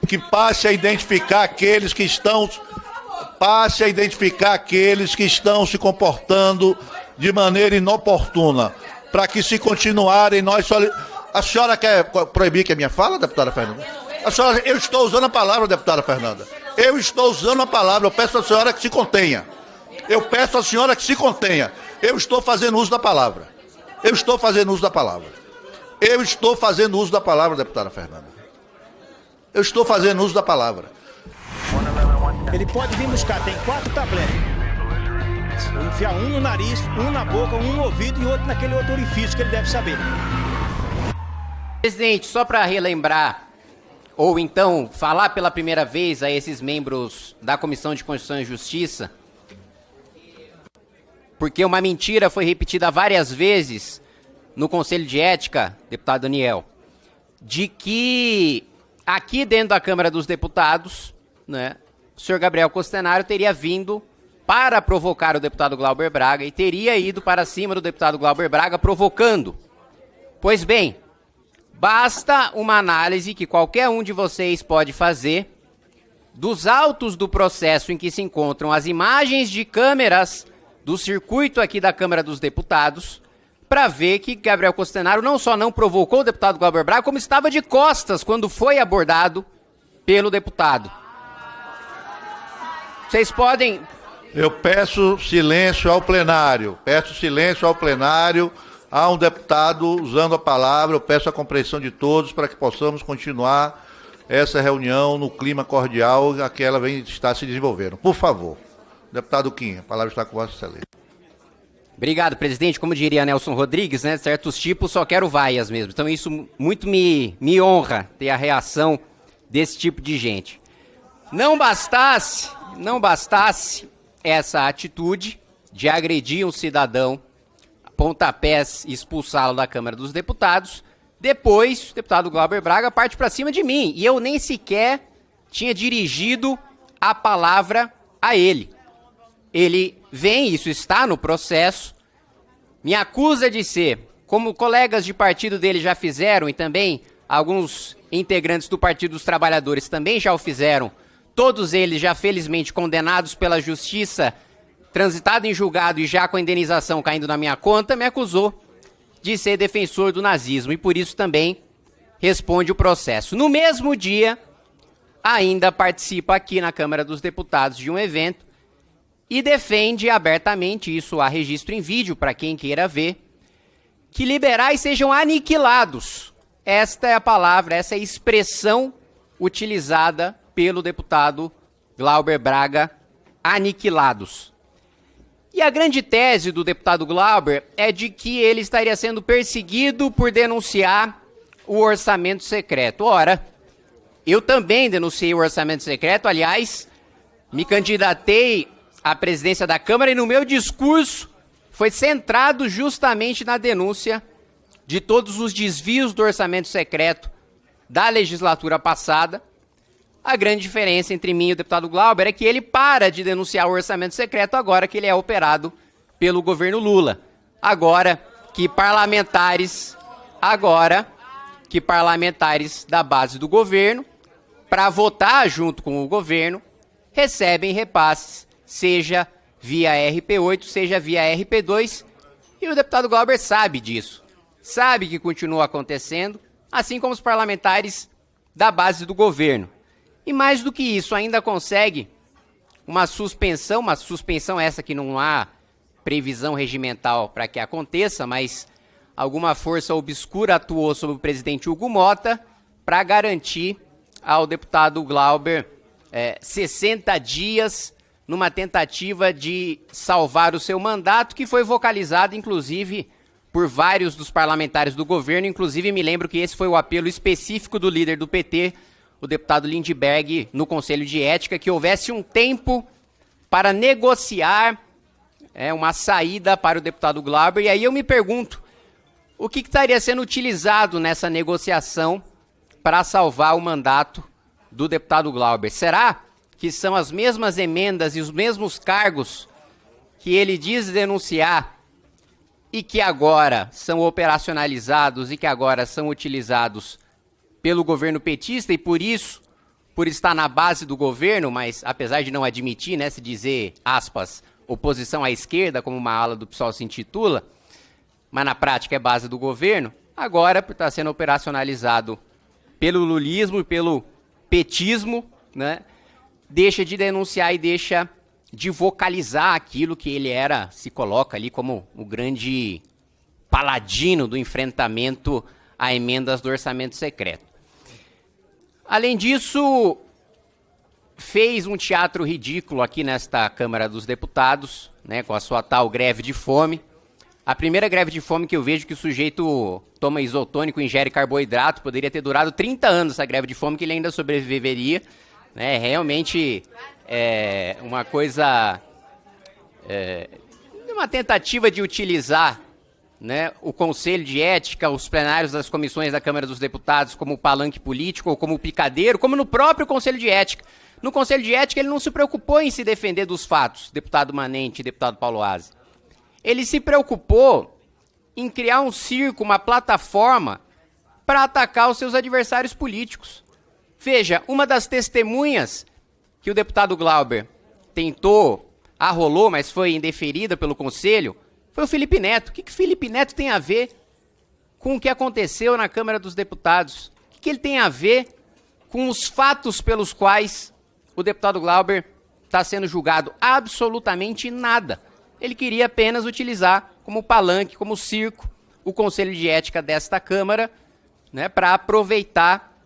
que passe a identificar aqueles que estão se comportando de maneira inoportuna, para que se continuarem nós só... A senhora quer proibir que a minha fala, deputada Fernanda? Eu estou usando a palavra, deputada Fernanda. Eu estou usando a palavra, eu peço à senhora que se contenha. Eu estou fazendo uso da palavra. Deputada Fernanda. Eu estou fazendo uso da palavra. Ele pode vir buscar, tem 4 tabletes. Enfiar um no nariz, um na boca, um no ouvido e outro naquele outro orifício que ele deve saber. Presidente, só para relembrar, ou então falar pela primeira vez a esses membros da Comissão de Constituição e Justiça, porque uma mentira foi repetida várias vezes no Conselho de Ética, deputado Daniel, de que aqui dentro da Câmara dos Deputados, né, o senhor Gabriel Costenaro teria vindo para provocar o deputado Glauber Braga e teria ido para cima do deputado Glauber Braga provocando. Pois bem, basta uma análise que qualquer um de vocês pode fazer dos autos do processo em que se encontram as imagens de câmeras do circuito aqui da Câmara dos Deputados, para ver que Gabriel Costenaro não só não provocou o deputado Glauber Braga, como estava de costas quando foi abordado pelo deputado. Vocês podem... Eu peço silêncio ao plenário. Há um deputado usando a palavra, eu peço a compreensão de todos para que possamos continuar essa reunião no clima cordial que ela está se desenvolvendo. Por favor. Deputado Kim, a palavra está com Vossa Excelência. Obrigado, presidente. Como diria Nelson Rodrigues, né? Certos tipos só quero vaias mesmo. Então isso muito me honra ter a reação desse tipo de gente. Não bastasse essa atitude de agredir um cidadão, pontapés e expulsá-lo da Câmara dos Deputados, depois o deputado Glauber Braga parte para cima de mim. E eu nem sequer tinha dirigido a palavra a ele. Ele vem, isso está no processo, me acusa de ser, como colegas de partido dele já fizeram e também alguns integrantes do Partido dos Trabalhadores também já o fizeram, todos eles já felizmente condenados pela justiça, transitado em julgado e já com a indenização caindo na minha conta, me acusou de ser defensor do nazismo e por isso também responde o processo. No mesmo dia, ainda participa aqui na Câmara dos Deputados de um evento e defende abertamente, isso há registro em vídeo para quem queira ver, que liberais sejam aniquilados. Esta é a palavra, essa é a expressão utilizada pelo deputado Glauber Braga, aniquilados. E a grande tese do deputado Glauber é de que ele estaria sendo perseguido por denunciar o orçamento secreto. Ora, eu também denunciei o orçamento secreto, aliás, me candidatei à presidência da Câmara e no meu discurso foi centrado justamente na denúncia de todos os desvios do orçamento secreto da legislatura passada. A grande diferença entre mim e o deputado Glauber é que ele para de denunciar o orçamento secreto agora que ele é operado pelo governo Lula. Agora que parlamentares da base do governo, para votar junto com o governo, recebem repasses, seja via RP8, seja via RP2, e o deputado Glauber sabe disso. Sabe que continua acontecendo, assim como os parlamentares da base do governo. E mais do que isso, ainda consegue uma suspensão essa que não há previsão regimental para que aconteça, mas alguma força obscura atuou sobre o presidente Hugo Mota para garantir ao deputado Glauber 60 dias numa tentativa de salvar o seu mandato, que foi vocalizado, inclusive, por vários dos parlamentares do governo. Inclusive, me lembro que esse foi o apelo específico do líder do PT, o deputado Lindbergh, no Conselho de Ética, que houvesse um tempo para negociar uma saída para o deputado Glauber. E aí eu me pergunto, o que estaria sendo utilizado nessa negociação para salvar o mandato do deputado Glauber? Será que são as mesmas emendas e os mesmos cargos que ele diz denunciar e que agora são operacionalizados e que agora são utilizados pelo governo petista e por isso, por estar na base do governo, mas apesar de não admitir, né, se dizer, aspas, oposição à esquerda, como uma ala do PSOL se intitula, mas na prática é base do governo, agora, por estar sendo operacionalizado pelo lulismo e pelo petismo, né, deixa de denunciar e deixa de vocalizar aquilo que ele era, se coloca ali como o grande paladino do enfrentamento a emendas do orçamento secreto. Além disso, fez um teatro ridículo aqui nesta Câmara dos Deputados, né, com a sua tal greve de fome. A primeira greve de fome que eu vejo que o sujeito toma isotônico, ingere carboidrato, poderia ter durado 30 anos essa greve de fome, que ele ainda sobreviveria. Né, realmente é uma coisa, uma tentativa de utilizar, né, o Conselho de Ética, os plenários das comissões da Câmara dos Deputados como palanque político ou como picadeiro, como no próprio Conselho de Ética. No Conselho de Ética ele não se preocupou em se defender dos fatos, deputado Manente e deputado Paulo Aze. Ele se preocupou em criar um circo, uma plataforma para atacar os seus adversários políticos. Veja, uma das testemunhas que o deputado Glauber tentou, arrolou, mas foi indeferida pelo Conselho, foi o Felipe Neto. O que o Felipe Neto tem a ver com o que aconteceu na Câmara dos Deputados? O que ele tem a ver com os fatos pelos quais o deputado Glauber está sendo julgado? Absolutamente nada. Ele queria apenas utilizar como palanque, como circo, o Conselho de Ética desta Câmara, né, para aproveitar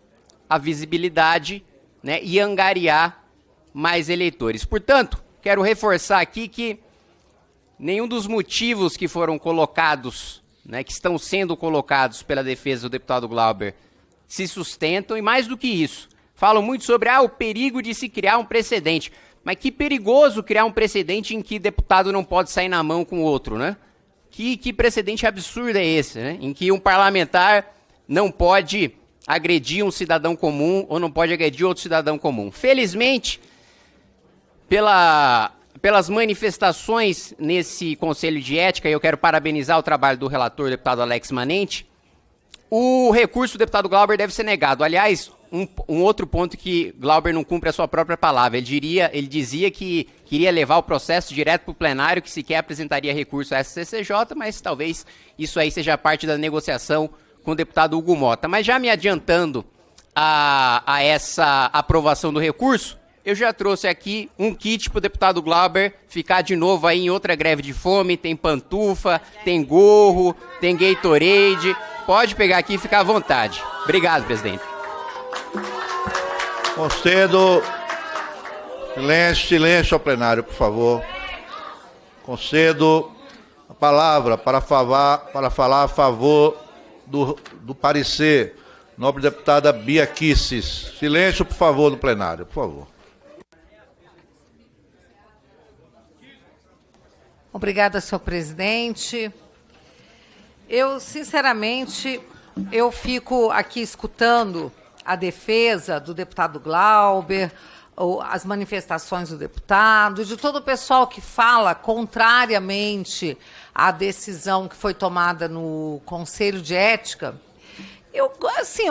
a visibilidade, né, e angariar mais eleitores. Portanto, quero reforçar aqui que nenhum dos motivos que foram colocados, né, que estão sendo colocados pela defesa do deputado Glauber, se sustentam, e mais do que isso, falam muito sobre o perigo de se criar um precedente. Mas que perigoso criar um precedente em que deputado não pode sair na mão com o outro, né? Que precedente absurdo é esse, né? Em que um parlamentar não pode agredir um cidadão comum ou não pode agredir outro cidadão comum. Felizmente, pelas manifestações nesse Conselho de Ética, e eu quero parabenizar o trabalho do relator, deputado Alex Manente, o recurso do deputado Glauber deve ser negado. Aliás, um outro ponto que Glauber não cumpre a sua própria palavra. Ele dizia que queria levar o processo direto para o plenário, que sequer apresentaria recurso à SCCJ, mas talvez isso aí seja parte da negociação com o deputado Hugo Mota. Mas já me adiantando a essa aprovação do recurso, eu já trouxe aqui um kit para o deputado Glauber ficar de novo aí em outra greve de fome. Tem pantufa, tem gorro, tem Gatorade. Pode pegar aqui e ficar à vontade. Obrigado, presidente. Concedo silêncio ao plenário, por favor. Concedo a palavra para falar a favor do parecer, nobre deputada Bia Kicis. Silêncio, por favor, no plenário, por favor. Obrigada, senhor presidente. Eu, sinceramente, eu fico aqui escutando a defesa do deputado Glauber, as manifestações do deputado, de todo o pessoal que fala contrariamente à decisão que foi tomada no Conselho de Ética. Eu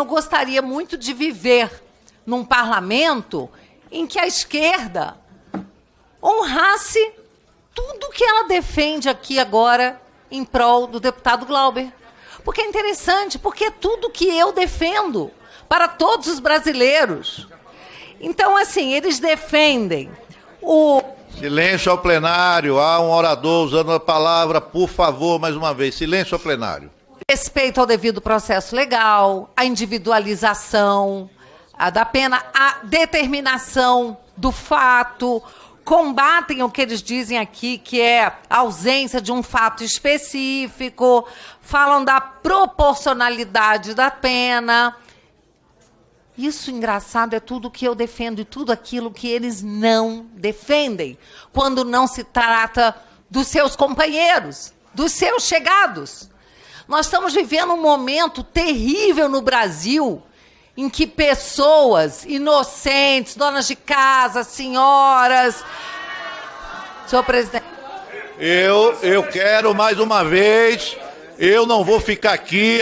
gostaria muito de viver num parlamento em que a esquerda honrasse tudo que ela defende aqui agora em prol do deputado Glauber. Porque é interessante, porque é tudo que eu defendo para todos os brasileiros. Então, assim, eles defendem o... Silêncio ao plenário. Há um orador usando a palavra, por favor, mais uma vez. Silêncio ao plenário. Respeito ao devido processo legal, a individualização da pena, a determinação do fato, combatem o que eles dizem aqui, que é a ausência de um fato específico, falam da proporcionalidade da pena. Isso, engraçado, é tudo que eu defendo e tudo aquilo que eles não defendem, quando não se trata dos seus companheiros, dos seus chegados. Nós estamos vivendo um momento terrível no Brasil, em que pessoas inocentes, donas de casa, senhoras... Senhor presidente... Eu quero mais uma vez, eu não vou ficar aqui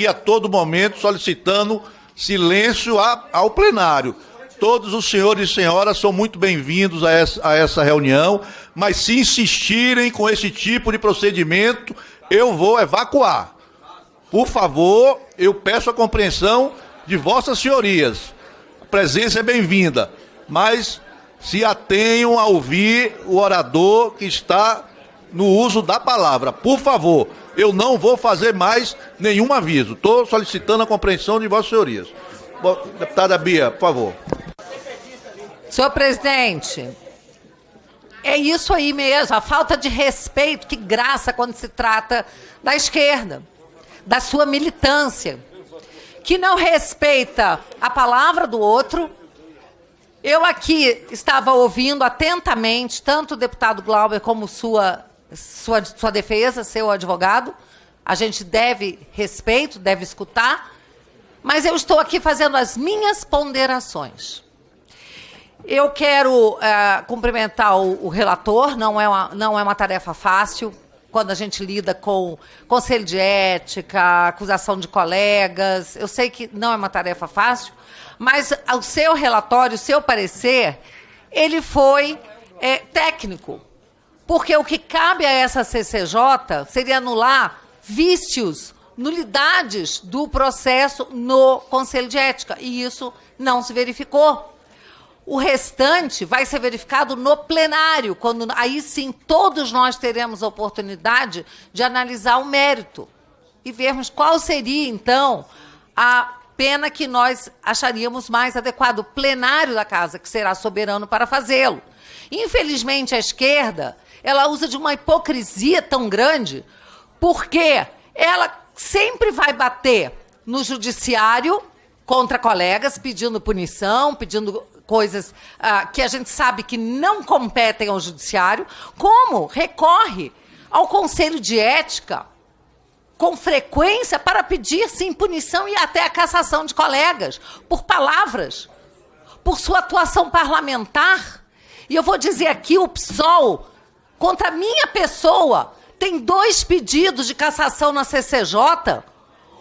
a todo momento solicitando silêncio ao plenário. Todos os senhores e senhoras são muito bem-vindos a essa reunião, mas se insistirem com esse tipo de procedimento, eu vou evacuar. Por favor, eu peço a compreensão de vossas senhorias. A presença é bem-vinda, mas se atenham a ouvir o orador que está no uso da palavra. Por favor, eu não vou fazer mais nenhum aviso. Estou solicitando a compreensão de vossas senhorias. Deputada Bia, por favor. Senhor presidente, é isso aí mesmo, a falta de respeito, que graça quando se trata da esquerda, da sua militância, que não respeita a palavra do outro. Eu aqui estava ouvindo atentamente tanto o deputado Glauber como sua defesa, seu advogado. A gente deve respeito, deve escutar, mas eu estou aqui fazendo as minhas ponderações. Eu quero cumprimentar o relator, não é uma tarefa fácil, quando a gente lida com conselho de ética, acusação de colegas. Eu sei que não é uma tarefa fácil, mas o seu relatório, o seu parecer, ele foi técnico. Porque o que cabe a essa CCJ seria anular vícios, nulidades do processo no Conselho de Ética. E isso não se verificou. O restante vai ser verificado no plenário, quando aí sim todos nós teremos a oportunidade de analisar o mérito e vermos qual seria, então, a pena que nós acharíamos mais adequado. O plenário da Casa, que será soberano para fazê-lo. Infelizmente, a esquerda, ela usa de uma hipocrisia tão grande, porque ela sempre vai bater no judiciário contra colegas, pedindo punição, pedindo coisas que a gente sabe que não competem ao judiciário, como recorre ao Conselho de Ética com frequência para pedir, sim, punição e até a cassação de colegas por palavras, por sua atuação parlamentar. E eu vou dizer aqui, o PSOL, contra a minha pessoa, tem 2 pedidos de cassação na CCJ.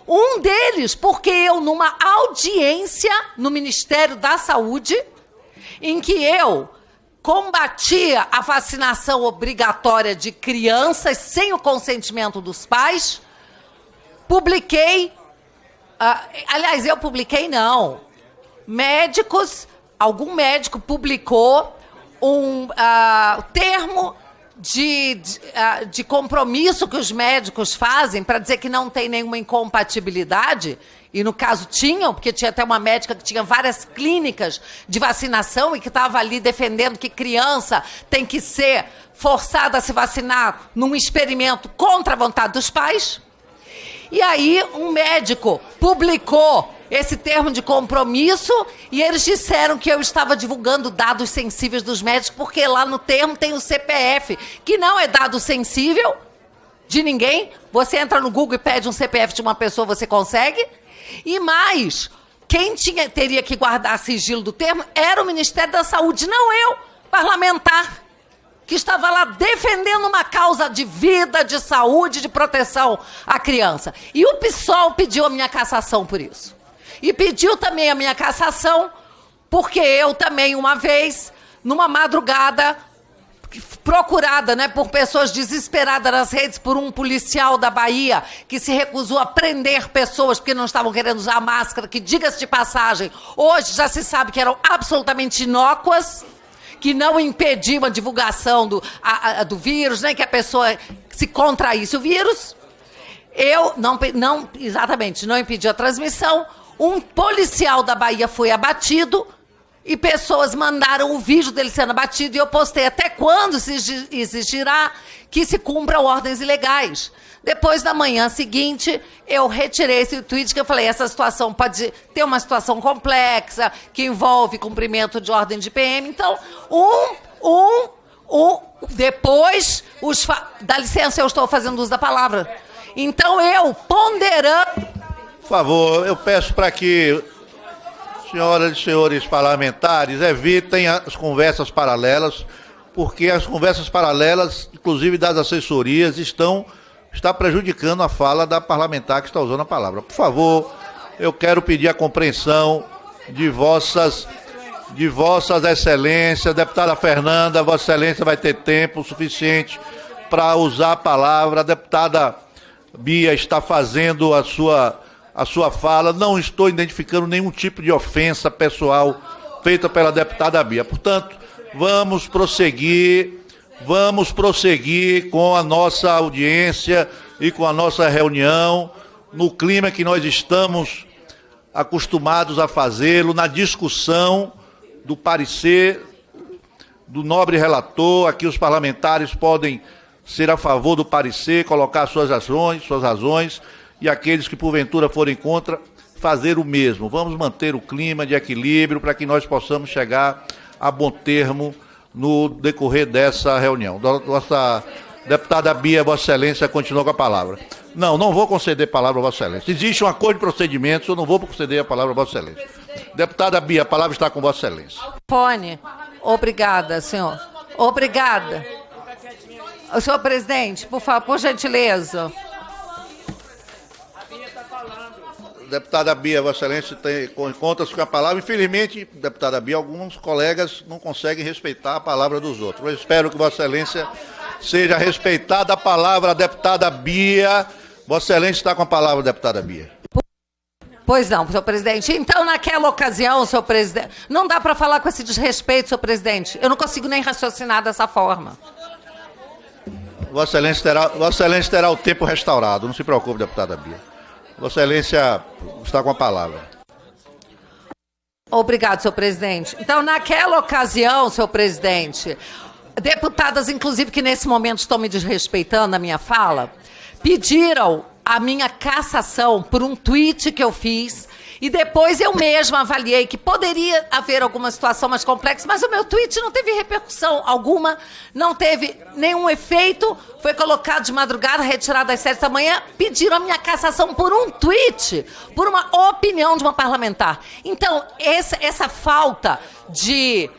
Um deles, porque eu, numa audiência no Ministério da Saúde, em que eu combatia a vacinação obrigatória de crianças sem o consentimento dos pais, publiquei, aliás, eu publiquei não, algum médico publicou um termo de compromisso que os médicos fazem para dizer que não tem nenhuma incompatibilidade, e no caso tinham, porque tinha até uma médica que tinha várias clínicas de vacinação e que estava ali defendendo que criança tem que ser forçada a se vacinar num experimento contra a vontade dos pais. E aí um médico publicou esse termo de compromisso e eles disseram que eu estava divulgando dados sensíveis dos médicos, porque lá no termo tem o CPF, que não é dado sensível de ninguém. Você entra no Google e pede um CPF de uma pessoa, você consegue. E mais, quem teria que guardar sigilo do termo era o Ministério da Saúde, não eu, parlamentar, que estava lá defendendo uma causa de vida, de saúde, de proteção à criança. E o PSOL pediu a minha cassação por isso. E pediu também a minha cassação porque eu também, uma vez, numa madrugada, procurada, né, por pessoas desesperadas nas redes, por um policial da Bahia que se recusou a prender pessoas porque não estavam querendo usar máscara, que, diga-se de passagem, hoje já se sabe que eram absolutamente inócuas, que não impediam a divulgação do vírus, nem que a pessoa se contraísse o vírus. Eu não impedi a transmissão. Um policial da Bahia foi abatido e pessoas mandaram o vídeo dele sendo abatido e eu postei até quando se exigirá que se cumpram ordens ilegais. Depois, da manhã seguinte, eu retirei esse tweet que eu falei, essa situação pode ter uma situação complexa, que envolve cumprimento de ordem de PM. Então, depois, dá licença, eu estou fazendo uso da palavra. Então, eu ponderando... Por favor, eu peço para que senhoras e senhores parlamentares evitem as conversas paralelas, porque as conversas paralelas, inclusive das assessorias, está prejudicando a fala da parlamentar que está usando a palavra. Por favor, eu quero pedir a compreensão de vossas excelências. Deputada Fernanda, vossa excelência vai ter tempo suficiente para usar a palavra. A deputada Bia está fazendo a sua fala. Não estou identificando nenhum tipo de ofensa pessoal feita pela deputada Bia. Portanto, vamos prosseguir com a nossa audiência e com a nossa reunião, no clima que nós estamos acostumados a fazê-lo, na discussão do parecer do nobre relator. Aqui os parlamentares podem ser a favor do parecer, colocar suas razões, e aqueles que porventura forem contra, fazer o mesmo. Vamos manter o clima de equilíbrio para que nós possamos chegar a bom termo no decorrer dessa reunião. Nossa deputada Bia, Vossa Excelência, continua com a palavra. Não vou conceder a palavra a Vossa Excelência. Existe um acordo de procedimentos, eu não vou conceder a palavra a Vossa Excelência. Deputada Bia, a palavra está com Vossa Excelência. Fone. Obrigada, senhor. Obrigada. Senhor presidente, por favor, por gentileza. Deputada Bia, Vossa Excelência conta-se com a palavra. Infelizmente, deputada Bia, alguns colegas não conseguem respeitar a palavra dos outros. Eu espero que Vossa Excelência seja respeitada a palavra, deputada Bia. Vossa Excelência está com a palavra, deputada Bia. Pois não, senhor presidente. Então, naquela ocasião, senhor presidente, não dá para falar com esse desrespeito, senhor presidente. Eu não consigo nem raciocinar dessa forma. Vossa Excelência terá o tempo restaurado. Não se preocupe, deputada Bia. Vossa Excelência está com a palavra. Obrigado, senhor presidente. Então, naquela ocasião, senhor presidente, deputadas, inclusive, que nesse momento estão me desrespeitando na minha fala, pediram a minha cassação por um tweet que eu fiz, e depois eu mesma avaliei que poderia haver alguma situação mais complexa, mas o meu tweet não teve repercussão alguma, não teve nenhum efeito, foi colocado de madrugada, retirado às 7 da manhã, pediram a minha cassação por um tweet, por uma opinião de uma parlamentar. Então, essa falta de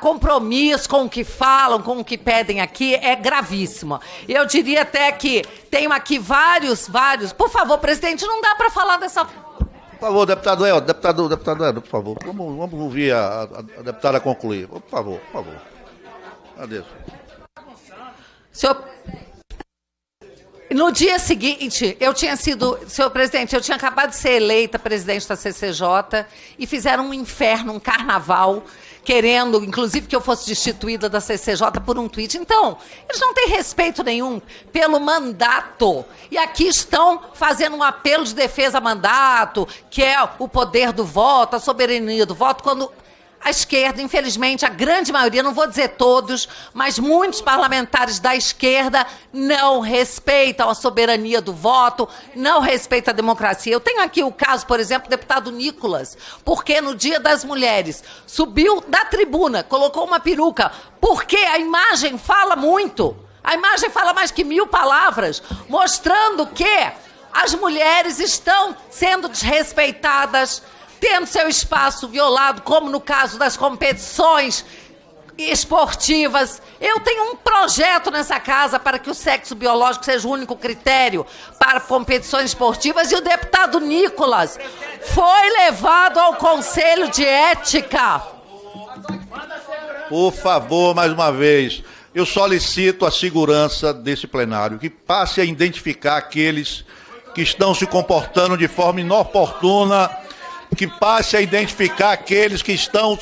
compromisso com o que falam, com o que pedem aqui, é gravíssima. Eu diria até que tenho aqui vários... Por favor, presidente, não dá para falar dessa... Por favor, deputado Eldo, por favor. Vamos ouvir a deputada concluir. Por favor. Adeus. Senhor... No dia seguinte, senhor presidente, eu tinha acabado de ser eleita presidente da CCJ e fizeram um inferno, um carnaval, querendo, inclusive, que eu fosse destituída da CCJ por um tweet. Então, eles não têm respeito nenhum pelo mandato. E aqui estão fazendo um apelo de defesa a mandato, que é o poder do voto, a soberania do voto, quando a esquerda, infelizmente, a grande maioria, não vou dizer todos, mas muitos parlamentares da esquerda não respeitam a soberania do voto, não respeitam a democracia. Eu tenho aqui o caso, por exemplo, do deputado Nicolas, porque no Dia das Mulheres subiu da tribuna, colocou uma peruca, porque a imagem fala muito. A imagem fala mais que 1000 palavras, mostrando que as mulheres estão sendo desrespeitadas, tendo seu espaço violado, como no caso das competições esportivas. Eu tenho um projeto nessa casa para que o sexo biológico seja o único critério para competições esportivas, e o deputado Nicolas foi levado ao Conselho de Ética. Por favor, mais uma vez, eu solicito a segurança desse plenário, que passe a identificar aqueles que estão se comportando de forma inoportuna, que passe a identificar aqueles que estão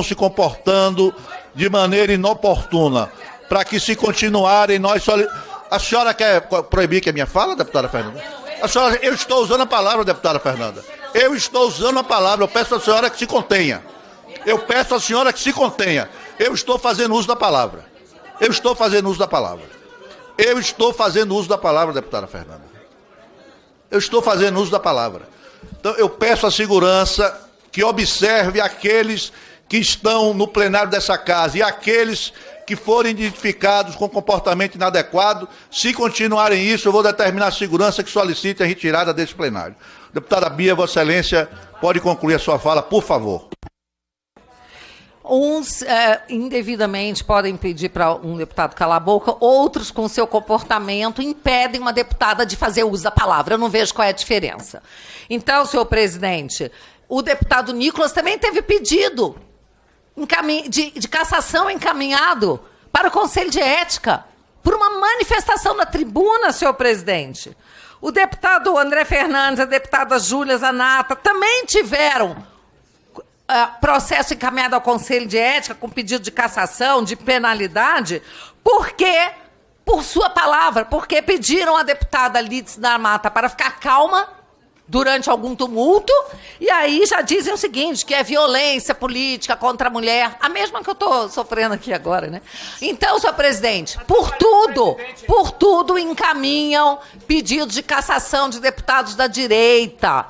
se comportando de maneira inoportuna, para que, se continuarem, A senhora quer proibir que a minha fala, deputada Fernanda? Eu estou usando a palavra, deputada Fernanda. Eu estou usando a palavra, eu peço à senhora que se contenha. Eu estou fazendo uso da palavra. Deputada Fernanda. Eu estou fazendo uso da palavra. Então, eu peço à segurança que observe aqueles que estão no plenário dessa casa e aqueles que forem identificados com comportamento inadequado. Se continuarem isso, eu vou determinar a segurança que solicite a retirada desse plenário. Deputada Bia, Vossa Excelência, pode concluir a sua fala, por favor. Uns indevidamente podem pedir para um deputado calar a boca, outros, com seu comportamento, impedem uma deputada de fazer uso da palavra. Eu não vejo qual é a diferença. Então, senhor presidente, o deputado Nicolas também teve pedido de cassação encaminhado para o Conselho de Ética, por uma manifestação na tribuna, senhor presidente. O deputado André Fernandes, a deputada Júlia Zanata também tiveram processo encaminhado ao Conselho de Ética com pedido de cassação, de penalidade, por sua palavra, porque pediram a deputada Lídice da Mata para ficar calma durante algum tumulto, e aí já dizem o seguinte, que é violência política contra a mulher, a mesma que eu estou sofrendo aqui agora, né? Então, senhor presidente, por tudo encaminham pedidos de cassação de deputados da direita.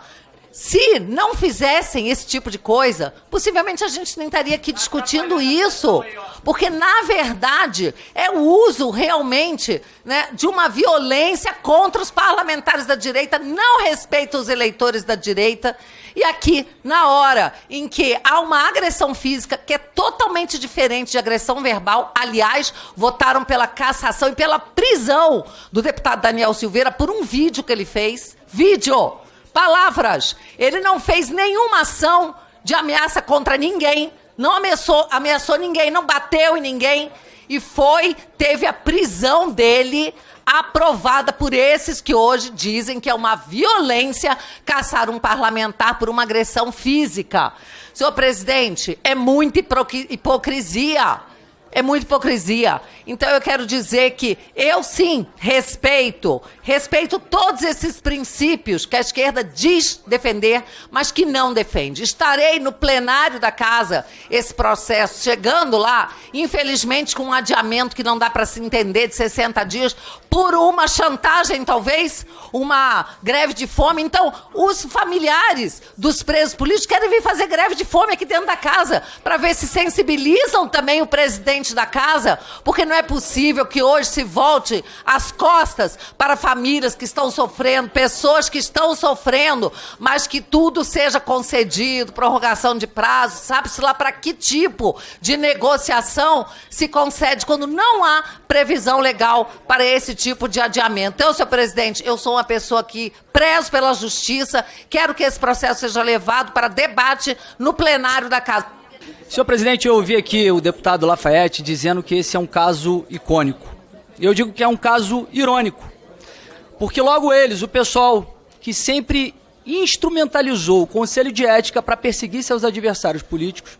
Se não fizessem esse tipo de coisa, possivelmente a gente nem estaria aqui discutindo isso. Porque, na verdade, é o uso realmente, né, de uma violência contra os parlamentares da direita, não respeita os eleitores da direita. E aqui, na hora em que há uma agressão física, que é totalmente diferente de agressão verbal, aliás, votaram pela cassação e pela prisão do deputado Daniel Silveira por um vídeo que ele fez. Vídeo! Palavras, ele não fez nenhuma ação de ameaça contra ninguém, não ameaçou ninguém, não bateu em ninguém, e teve a prisão dele aprovada por esses que hoje dizem que é uma violência caçar um parlamentar por uma agressão física. Senhor presidente, é muita hipocrisia. É muita hipocrisia. Então eu quero dizer que eu sim respeito todos esses princípios que a esquerda diz defender, mas que não defende. Estarei no plenário da casa, esse processo, chegando lá, infelizmente com um adiamento que não dá para se entender de 60 dias, por uma chantagem talvez, uma greve de fome. Então os familiares dos presos políticos querem vir fazer greve de fome aqui dentro da casa, para ver se sensibilizam também o presidente da casa, porque não é possível que hoje se volte as costas para famílias que estão sofrendo, pessoas que estão sofrendo, mas que tudo seja concedido, prorrogação de prazo, sabe-se lá para que tipo de negociação se concede quando não há previsão legal para esse tipo de adiamento. Então, senhor presidente, eu sou uma pessoa que prezo pela justiça, quero que esse processo seja levado para debate no plenário da casa. Senhor presidente, eu ouvi aqui o deputado Lafayette dizendo que esse é um caso icônico. Eu digo que é um caso irônico, porque logo eles, o pessoal que sempre instrumentalizou o Conselho de Ética para perseguir seus adversários políticos,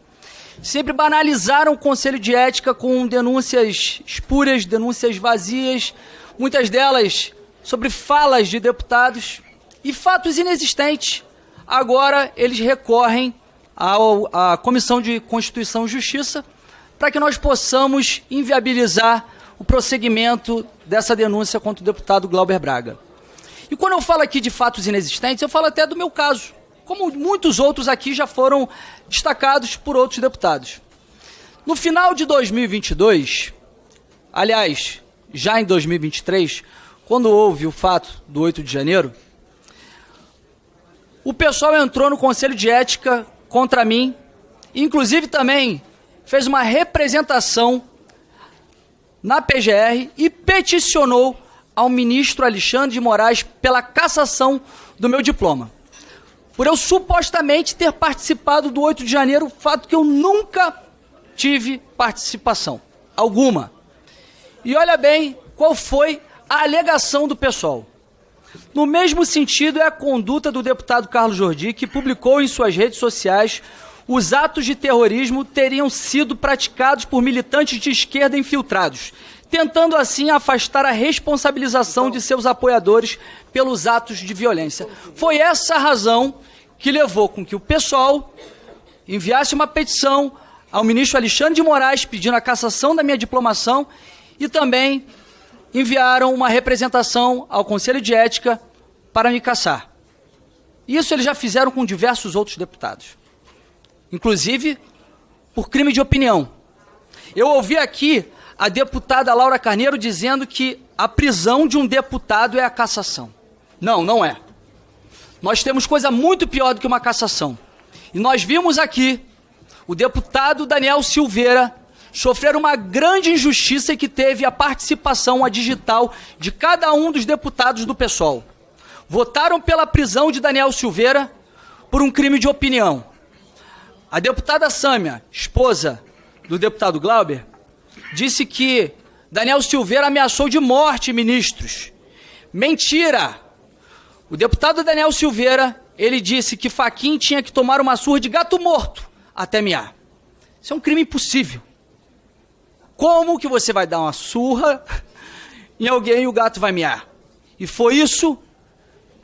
sempre banalizaram o Conselho de Ética com denúncias espúrias, denúncias vazias, muitas delas sobre falas de deputados e fatos inexistentes. Agora eles recorrem à Comissão de Constituição e Justiça para que nós possamos inviabilizar o prosseguimento dessa denúncia contra o deputado Glauber Braga. E quando eu falo aqui de fatos inexistentes, eu falo até do meu caso, como muitos outros aqui já foram destacados por outros deputados. No final de 2022, aliás, já em 2023, quando houve o fato do 8 de janeiro, o pessoal entrou no Conselho de Ética contra mim, inclusive também fez uma representação na PGR e peticionou ao ministro Alexandre de Moraes pela cassação do meu diploma. Por eu supostamente ter participado do 8 de janeiro, fato que eu nunca tive participação alguma. E olha bem qual foi a alegação do pessoal. No mesmo sentido é a conduta do deputado Carlos Jordi, que publicou em suas redes sociais os atos de terrorismo teriam sido praticados por militantes de esquerda infiltrados, tentando assim afastar a responsabilização de seus apoiadores pelos atos de violência. Foi essa a razão que levou com que o pessoal enviasse uma petição ao ministro Alexandre de Moraes pedindo a cassação da minha diplomação e também enviaram uma representação ao Conselho de Ética para me cassar. Isso eles já fizeram com diversos outros deputados, inclusive por crime de opinião. Eu ouvi aqui a deputada Laura Carneiro dizendo que a prisão de um deputado é a cassação. Não, não é. Nós temos coisa muito pior do que uma cassação. E nós vimos aqui o deputado Daniel Silveira sofrer uma grande injustiça e que teve a participação, a digital, de cada um dos deputados do PSOL. Votaram pela prisão de Daniel Silveira por um crime de opinião. A deputada Sâmia, esposa do deputado Glauber, disse que Daniel Silveira ameaçou de morte ministros. Mentira! O deputado Daniel Silveira, ele disse que Fachin tinha que tomar uma surra de gato morto até miar. Isso é um crime impossível. Como que você vai dar uma surra em alguém e o gato vai miar? E foi isso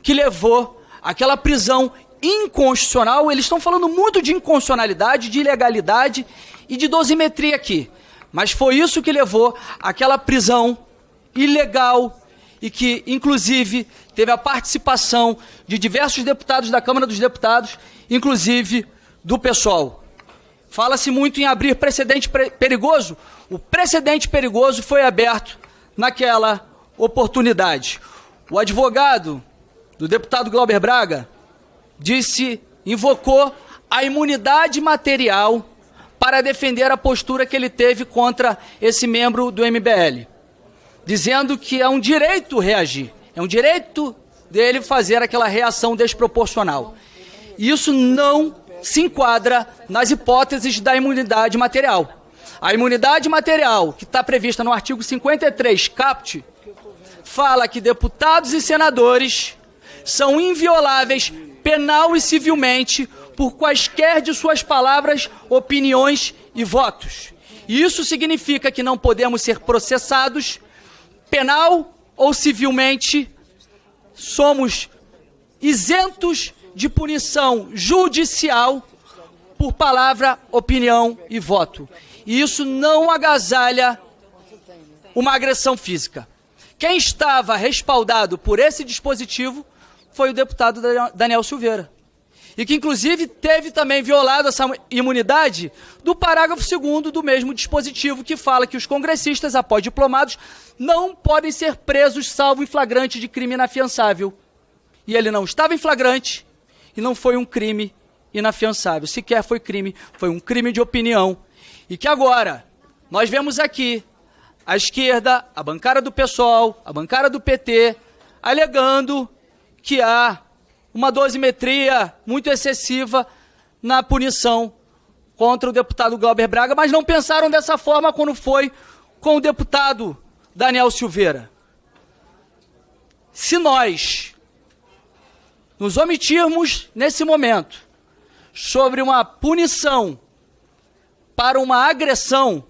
que levou àquela prisão inconstitucional. Eles estão falando muito de inconstitucionalidade, de ilegalidade e de dosimetria aqui. Mas foi isso que levou àquela prisão ilegal e que, inclusive, teve a participação de diversos deputados da Câmara dos Deputados, inclusive do PSOL. Fala-se muito em abrir precedente perigoso. O precedente perigoso foi aberto naquela oportunidade. O advogado do deputado Glauber Braga invocou a imunidade material para defender a postura que ele teve contra esse membro do MBL, dizendo que é um direito reagir, é um direito dele fazer aquela reação desproporcional. E isso não se enquadra nas hipóteses da imunidade material. A imunidade material, que está prevista no artigo 53, caput, fala que deputados e senadores são invioláveis penal e civilmente por quaisquer de suas palavras, opiniões e votos. E isso significa que não podemos ser processados penal ou civilmente, somos isentos de punição judicial por palavra, opinião e voto. E isso não agasalha uma agressão física. Quem estava respaldado por esse dispositivo foi o deputado Daniel Silveira. E que, inclusive, teve também violado essa imunidade do parágrafo 2º do mesmo dispositivo, que fala que os congressistas, após diplomados, não podem ser presos salvo em flagrante de crime inafiançável. E ele não estava em flagrante e não foi um crime inafiançável. Sequer foi crime, foi um crime de opinião. E que agora, nós vemos aqui a esquerda, a bancada do PSOL, a bancada do PT, alegando que há uma dosimetria muito excessiva na punição contra o deputado Glauber Braga, mas não pensaram dessa forma quando foi com o deputado Daniel Silveira. Se nós nos omitirmos nesse momento sobre uma punição para uma agressão,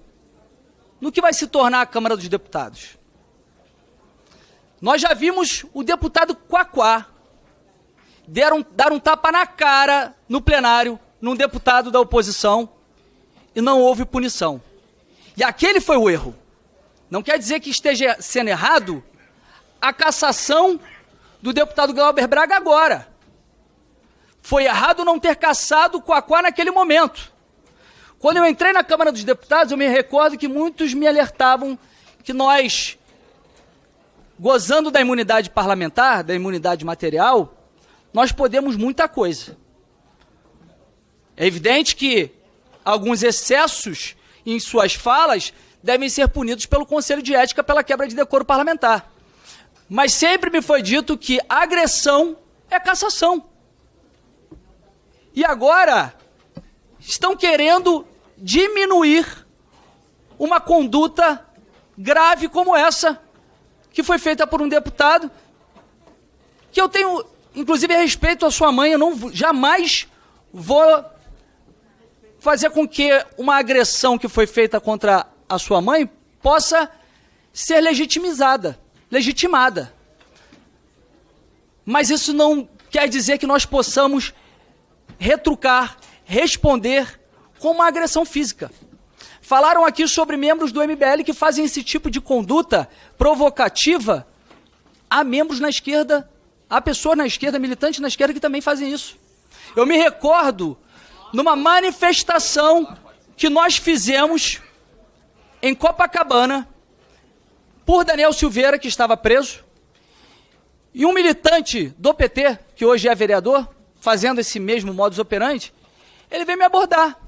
no que vai se tornar a Câmara dos Deputados? Nós já vimos o deputado Quaquá dar um tapa na cara no plenário, num deputado da oposição, e não houve punição. E aquele foi o erro. Não quer dizer que esteja sendo errado a cassação do deputado Glauber Braga agora. Foi errado não ter cassado o Quaquá naquele momento. Quando eu entrei na Câmara dos Deputados, eu me recordo que muitos me alertavam que nós, gozando da imunidade parlamentar, da imunidade material, nós podemos muita coisa. É evidente que alguns excessos em suas falas devem ser punidos pelo Conselho de Ética pela quebra de decoro parlamentar. Mas sempre me foi dito que agressão é cassação. E agora estão querendo diminuir uma conduta grave como essa, que foi feita por um deputado, que eu tenho, inclusive, respeito à sua mãe. Eu jamais vou fazer com que uma agressão que foi feita contra a sua mãe possa ser legitimada. Mas isso não quer dizer que nós possamos retrucar, responder com uma agressão física. Falaram aqui sobre membros do MBL que fazem esse tipo de conduta provocativa. Há membros na esquerda, há pessoas na esquerda, militantes na esquerda que também fazem isso. Eu me recordo numa manifestação que nós fizemos em Copacabana por Daniel Silveira, que estava preso, e um militante do PT, que hoje é vereador, fazendo esse mesmo modus operandi, ele veio me abordar.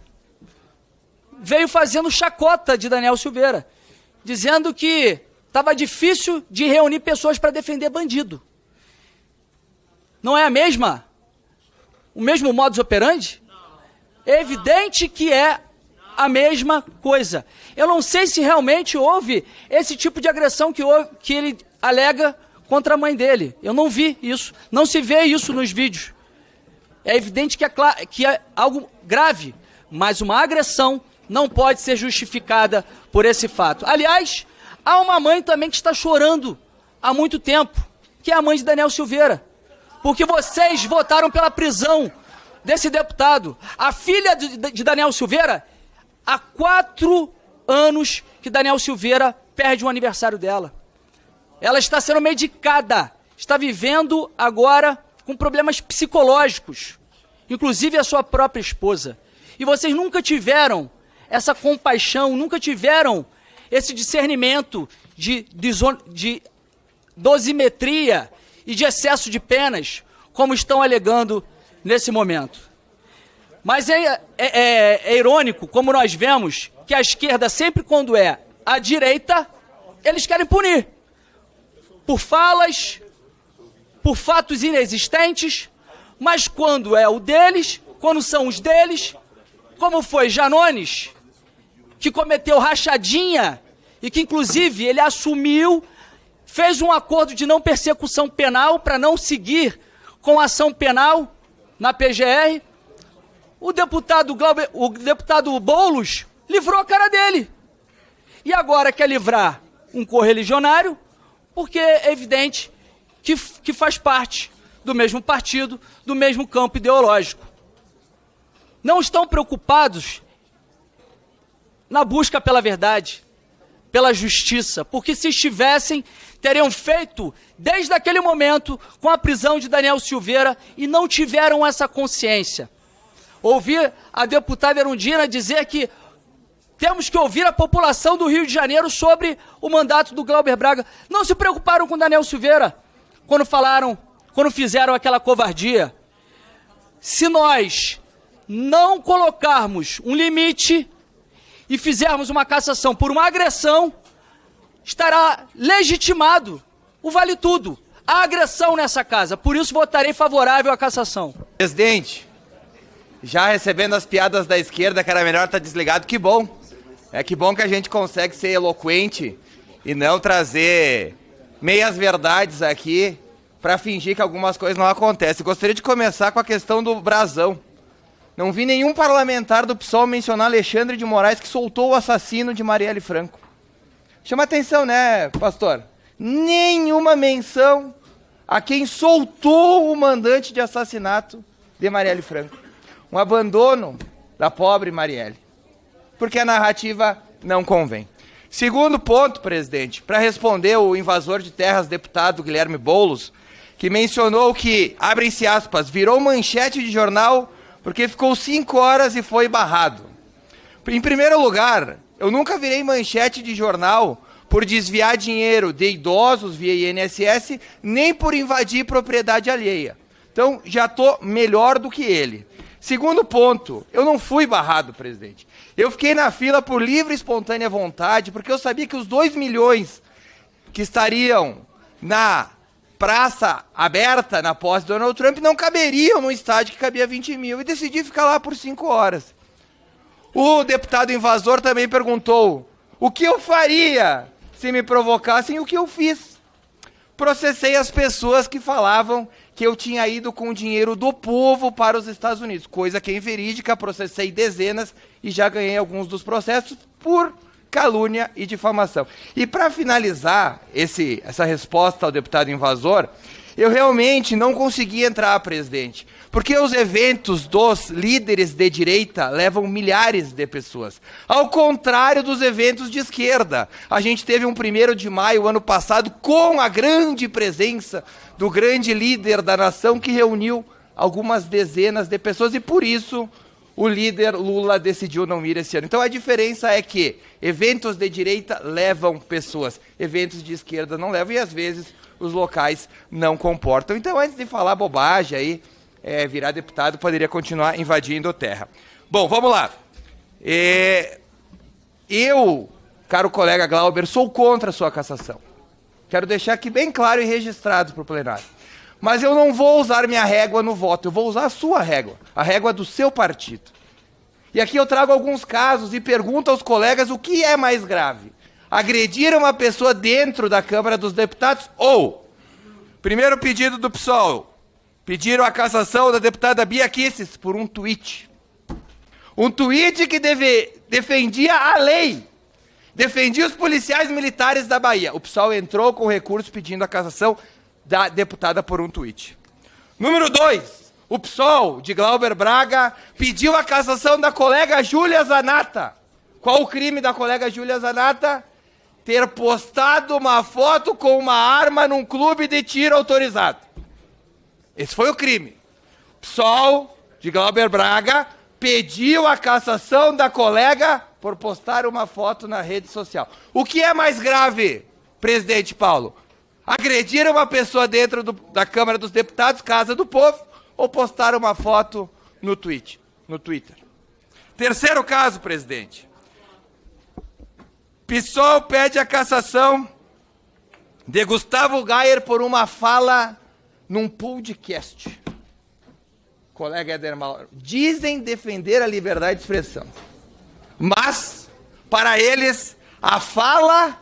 veio fazendo chacota de Daniel Silveira, dizendo que estava difícil de reunir pessoas para defender bandido. Não é o mesmo modus operandi? É evidente que é a mesma coisa. Eu não sei se realmente houve esse tipo de agressão que ele alega contra a mãe dele. Eu não vi isso. Não se vê isso nos vídeos. É evidente que é algo grave, mas uma agressão não pode ser justificada por esse fato. Aliás, há uma mãe também que está chorando há muito tempo, que é a mãe de Daniel Silveira, porque vocês votaram pela prisão desse deputado. A filha de Daniel Silveira, há 4 anos que Daniel Silveira perde o aniversário dela. Ela está sendo medicada, está vivendo agora com problemas psicológicos, inclusive a sua própria esposa. E vocês nunca tiveram essa compaixão, nunca tiveram esse discernimento de dosimetria e de excesso de penas, como estão alegando nesse momento. Mas é irônico, como nós vemos, que a esquerda, sempre quando é a direita, eles querem punir. Por falas, por fatos inexistentes, mas quando é o deles, quando são os deles, como foi Janones, que cometeu rachadinha e que, inclusive, ele assumiu, fez um acordo de não persecução penal para não seguir com ação penal na PGR, o deputado Boulos livrou a cara dele. E agora quer livrar um correligionário, porque é evidente que faz parte do mesmo partido, do mesmo campo ideológico. Não estão preocupados na busca pela verdade, pela justiça, porque se estivessem, teriam feito desde aquele momento com a prisão de Daniel Silveira e não tiveram essa consciência. Ouvi a deputada Erundina dizer que temos que ouvir a população do Rio de Janeiro sobre o mandato do Glauber Braga. Não se preocuparam com Daniel Silveira quando fizeram aquela covardia. Se nós não colocarmos um limite e fizermos uma cassação por uma agressão, estará legitimado o vale tudo, a agressão nessa casa. Por isso votarei favorável à cassação. Presidente, já recebendo as piadas da esquerda que era melhor estar desligado, que bom. Que bom que a gente consegue ser eloquente e não trazer meias verdades aqui para fingir que algumas coisas não acontecem. Gostaria de começar com a questão do brasão. Não vi nenhum parlamentar do PSOL mencionar Alexandre de Moraes, que soltou o assassino de Marielle Franco. Chama atenção, né, pastor? Nenhuma menção a quem soltou o mandante de assassinato de Marielle Franco. Um abandono da pobre Marielle. Porque a narrativa não convém. Segundo ponto, presidente, para responder o invasor de terras, deputado Guilherme Boulos, que mencionou que, abrem-se aspas, virou manchete de jornal porque ficou 5 horas e foi barrado. Em primeiro lugar, eu nunca virei manchete de jornal por desviar dinheiro de idosos via INSS, nem por invadir propriedade alheia. Então, já estou melhor do que ele. Segundo ponto, eu não fui barrado, presidente. Eu fiquei na fila por livre e espontânea vontade, porque eu sabia que os 2 milhões que estariam na praça aberta na posse de Donald Trump não caberiam no estádio que cabia 20 mil, e decidi ficar lá por 5 horas. O deputado invasor também perguntou o que eu faria se me provocassem, e o que eu fiz. Processei as pessoas que falavam que eu tinha ido com o dinheiro do povo para os Estados Unidos, coisa que é inverídica. Processei dezenas e já ganhei alguns dos processos por calúnia e difamação. E para finalizar essa resposta ao deputado invasor, eu realmente não consegui entrar, presidente, porque os eventos dos líderes de direita levam milhares de pessoas, ao contrário dos eventos de esquerda. A gente teve um 1º de maio, ano passado, com a grande presença do grande líder da nação, que reuniu algumas dezenas de pessoas, e por isso o líder Lula decidiu não ir esse ano. Então a diferença é que eventos de direita levam pessoas, eventos de esquerda não levam, e às vezes os locais não comportam. Então, antes de falar bobagem aí, virar deputado, poderia continuar invadindo terra. Bom, vamos lá. Eu, caro colega Glauber, sou contra a sua cassação. Quero deixar aqui bem claro e registrado para o plenário. Mas eu não vou usar minha régua no voto, eu vou usar a sua régua, a régua do seu partido. E aqui eu trago alguns casos e pergunto aos colegas o que é mais grave. Agredir uma pessoa dentro da Câmara dos Deputados ou, primeiro pedido do PSOL, pediram a cassação da deputada Bia Kicis por um tweet. Um tweet que defendia a lei, defendia os policiais militares da Bahia. O PSOL entrou com recurso pedindo a cassação da deputada por um tweet. Número 2, o PSOL de Glauber Braga pediu a cassação da colega Júlia Zanata. Qual o crime da colega Júlia Zanata? Ter postado uma foto com uma arma num clube de tiro autorizado. Esse foi o crime. O PSOL de Glauber Braga pediu a cassação da colega por postar uma foto na rede social. O que é mais grave, presidente Paulo? Agredir uma pessoa dentro da Câmara dos Deputados, Casa do Povo, ou postar uma foto no Twitter? Terceiro caso, presidente. PSOL pede a cassação de Gustavo Gayer por uma fala num podcast. Colega Éder Mauro, dizem defender a liberdade de expressão. Mas, para eles, a fala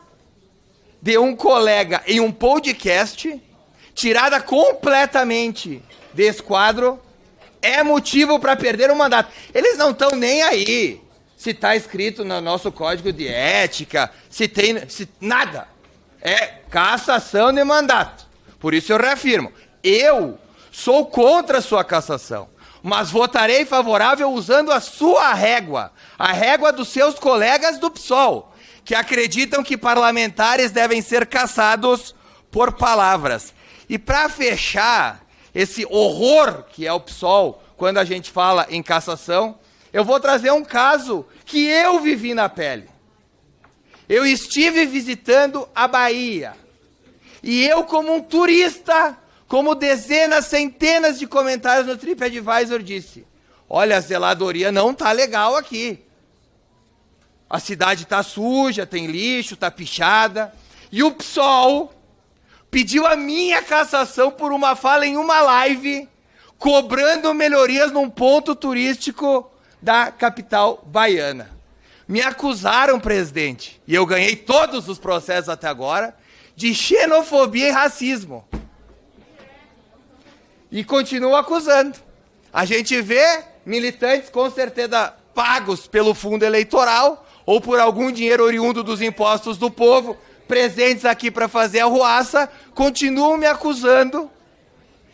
de um colega em um podcast, tirada completamente desse quadro, é motivo para perder o mandato. Eles não estão nem aí se está escrito no nosso código de ética, nada. É cassação de mandato. Por isso eu reafirmo, eu sou contra a sua cassação, mas votarei favorável usando a sua régua, a régua dos seus colegas do PSOL, que acreditam que parlamentares devem ser cassados por palavras. E para fechar esse horror que é o PSOL, quando a gente fala em cassação, eu vou trazer um caso que eu vivi na pele. Eu estive visitando a Bahia, e eu, como um turista, como dezenas, centenas de comentários no TripAdvisor, disse: olha, a zeladoria não tá legal aqui. A cidade está suja, tem lixo, está pichada. E o PSOL pediu a minha cassação por uma fala em uma live, cobrando melhorias num ponto turístico da capital baiana. Me acusaram, presidente, e eu ganhei todos os processos até agora, de xenofobia e racismo. E continuo acusando. A gente vê militantes, com certeza pagos pelo fundo eleitoral, ou por algum dinheiro oriundo dos impostos do povo, presentes aqui para fazer a ruaça, continuam me acusando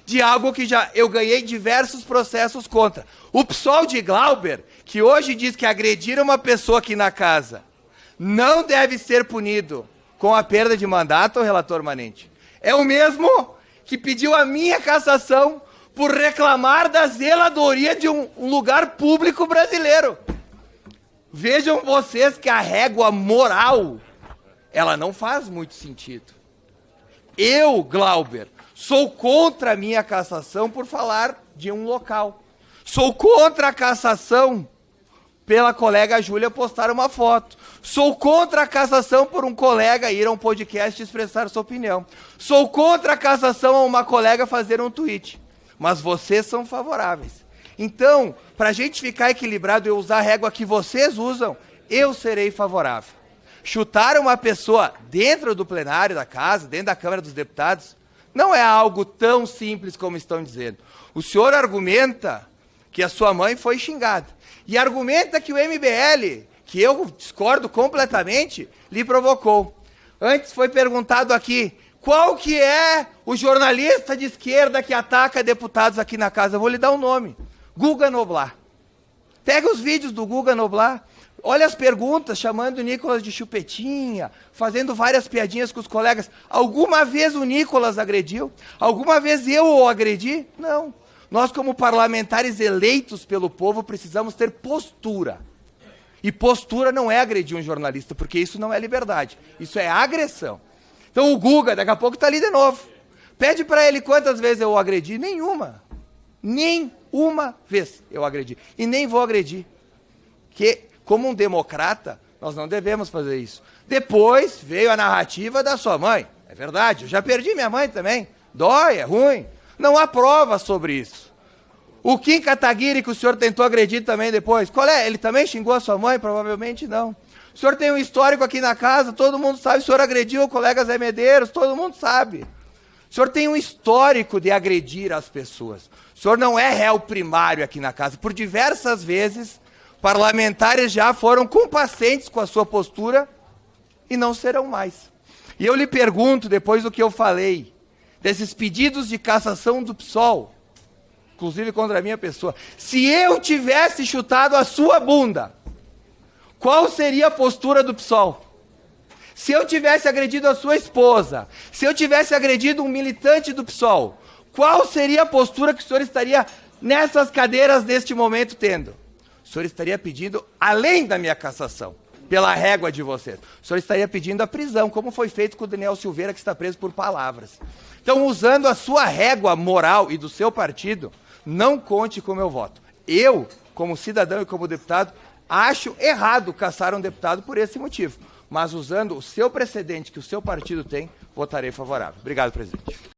de algo que já eu ganhei diversos processos contra. O PSOL de Glauber, que hoje diz que agredir uma pessoa aqui na casa não deve ser punido com a perda de mandato, relator Manente, é o mesmo que pediu a minha cassação por reclamar da zeladoria de um lugar público brasileiro. Vejam vocês que a régua moral, ela não faz muito sentido. Eu, Glauber, sou contra a minha cassação por falar de um local. Sou contra a cassação pela colega Júlia postar uma foto. Sou contra a cassação por um colega ir a um podcast e expressar sua opinião. Sou contra a cassação a uma colega fazer um tweet. Mas vocês são favoráveis. Então, para a gente ficar equilibrado e usar a régua que vocês usam, eu serei favorável. Chutar uma pessoa dentro do plenário da casa, dentro da Câmara dos Deputados, não é algo tão simples como estão dizendo. O senhor argumenta que a sua mãe foi xingada. E argumenta que o MBL, que eu discordo completamente, lhe provocou. Antes foi perguntado aqui, qual que é o jornalista de esquerda que ataca deputados aqui na casa? Eu vou lhe dar um nome. Guga Noblar. Pega os vídeos do Guga Noblar, olha as perguntas, chamando o Nicolas de chupetinha, fazendo várias piadinhas com os colegas. Alguma vez o Nicolas agrediu? Alguma vez eu o agredi? Não. Nós, como parlamentares eleitos pelo povo, precisamos ter postura. E postura não é agredir um jornalista, porque isso não é liberdade. Isso é agressão. Então o Guga, daqui a pouco, está ali de novo. Pede para ele quantas vezes eu o agredi. Nenhuma. Nenhuma vez eu agredi. E nem vou agredir. Porque, como um democrata, Nós não devemos fazer isso. Depois veio a narrativa da sua mãe. É verdade, eu já perdi minha mãe também. Dói, é ruim. Não há prova sobre isso. O Kim Kataguiri, que o senhor tentou agredir também depois, qual é? Ele também xingou a sua mãe? Provavelmente não. O senhor tem um histórico aqui na casa, todo mundo sabe. O senhor agrediu o colega Zé Medeiros, todo mundo sabe. O senhor tem um histórico de agredir as pessoas. O senhor não é réu primário aqui na casa. Por diversas vezes, parlamentares já foram complacentes com a sua postura e não serão mais. E eu lhe pergunto, depois do que eu falei, desses pedidos de cassação do PSOL, inclusive contra a minha pessoa, se eu tivesse chutado a sua bunda, qual seria a postura do PSOL? Se eu tivesse agredido a sua esposa, se eu tivesse agredido um militante do PSOL, qual seria a postura que o senhor estaria nessas cadeiras neste momento tendo? O senhor estaria pedindo, além da minha cassação, pela régua de vocês, o senhor estaria pedindo a prisão, como foi feito com o Daniel Silveira, que está preso por palavras. Então, usando a sua régua moral e do seu partido, não conte com o meu voto. Eu, como cidadão e como deputado, acho errado caçar um deputado por esse motivo. Mas usando o seu precedente que o seu partido tem, votarei favorável. Obrigado, presidente.